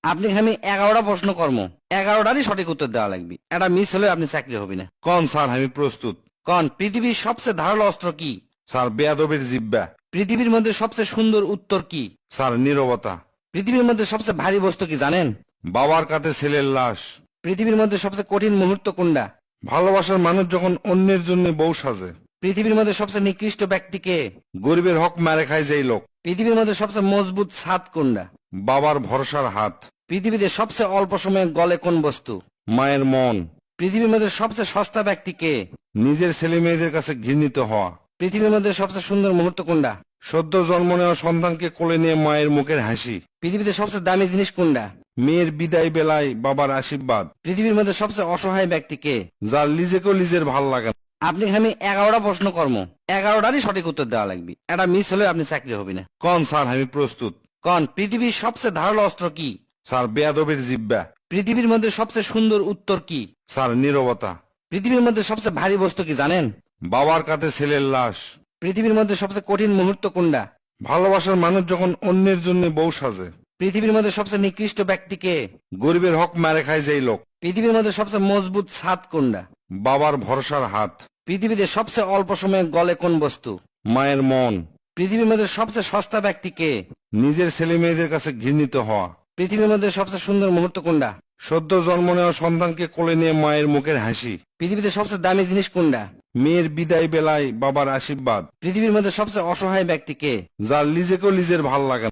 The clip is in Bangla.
আপনি আমি 11টা প্রশ্ন কর্ম 11টারই সঠিক উত্তর দেওয়া লাগবে। এটা মিস হলে আপনি চাকরি হবে না। কোন স্যার আমি প্রস্তুত। কোন পৃথিবীর সবচেয়ে ধারালো অস্ত্র কি? স্যার বেয়াদবের জিব্বা। পৃথিবীর মধ্যে সবচেয়ে সুন্দর উত্তর কি? স্যার নীরবতা। পৃথিবীর মধ্যে সবচেয়ে ভারী বস্তু কি জানেন? বাবার কাছে ছেলের লাশ। পৃথিবীর মধ্যে সবচেয়ে কঠিন মুহূর্ত কোনটা? ভালোবাসার মানুষ যখন অন্যের জন্য বউ সাজে। পৃথিবীর মধ্যে সবচেয়ে নিকৃষ্ট ব্যক্তি কে? গরিবের হক মেরে খায় যেই লোক। পৃথিবীর মধ্যে সবচেয়ে মজবুত ছাদ কোনটা? বাবার ভরসার হাত। পৃথিবীতে সবচেয়ে অল্প সময়ে গলে কোন বস্তু? মায়ের মন। পৃথিবীর মধ্যে সবচেয়ে সস্তা ব্যক্তি কে? নিজের ছেলে মেয়েদের কাছে ঘৃণিত হওয়া। পৃথিবীর মধ্যে সবচেয়ে সুন্দর মুহূর্ত কোনটা? সদ্য জন্ম নেওয়া সন্তানকে কোলে নিয়ে মায়ের মুখের হাসি। পৃথিবীতে সবচেয়ে দামি জিনিস কোনটা? মেয়ের বিদায় বেলায় বাবার আশীর্বাদ। পৃথিবীর মধ্যে সবচেয়ে অসহায় ব্যক্তি কে? যার নিজেকেও নিজের ভাল লাগে না। আপনি আমি 11টা প্রশ্ন কর্ম 11টারই সঠিক উত্তর দেওয়া লাগবে। এটা মিস হলে আপনি চাকরি হবে না। কোন স্যার আমি প্রস্তুত। কোন পৃথিবীর সবচেয়ে ধারালো অস্ত্র কি? স্যার বেয়াদবের জিব্বা। পৃথিবীর মধ্যে সবচেয়ে সুন্দর উত্তর কি? স্যার নীরবতা। পৃথিবীর মধ্যে সবচেয়ে ভারী বস্তু কি জানেন? বাবার কাছে ছেলের লাশ। পৃথিবীর মধ্যে সবচেয়ে কঠিন মুহূর্ত কোনটা? ভালোবাসার মানুষ যখন অন্যের জন্য বউ সাজে। পৃথিবীর মধ্যে সবচেয়ে নিকৃষ্ট ব্যক্তি কে? গরিবের হক মেরে খায় যেই লোক। পৃথিবীর মধ্যে সবচেয়ে মজবুত ছাদ কোনটা? বাবার ভরসার হাত। পৃথিবীতে সবচেয়ে অল্প সময়ে গলে কোন বস্তু? মায়ের মন। পৃথিবীর মধ্যে সবচেয়ে সস্তা ব্যক্তি কে? নিজের ছেলে মেয়েদের কাছে ঘৃণিত হওয়া। পৃথিবীর মধ্যে সবচেয়ে সুন্দর মুহূর্ত কোনটা? সদ্য জন্ম নেওয়া সন্তানকে কোলে নিয়ে মায়ের মুখের হাসি। পৃথিবীতে সবচেয়ে দামি জিনিস কোনটা? মেয়ের বিদায় বেলায় বাবার আশীর্বাদ। পৃথিবীর মধ্যে সবচেয়ে অসহায় ব্যক্তি কে? যার নিজেকেও নিজের ভাল লাগে না।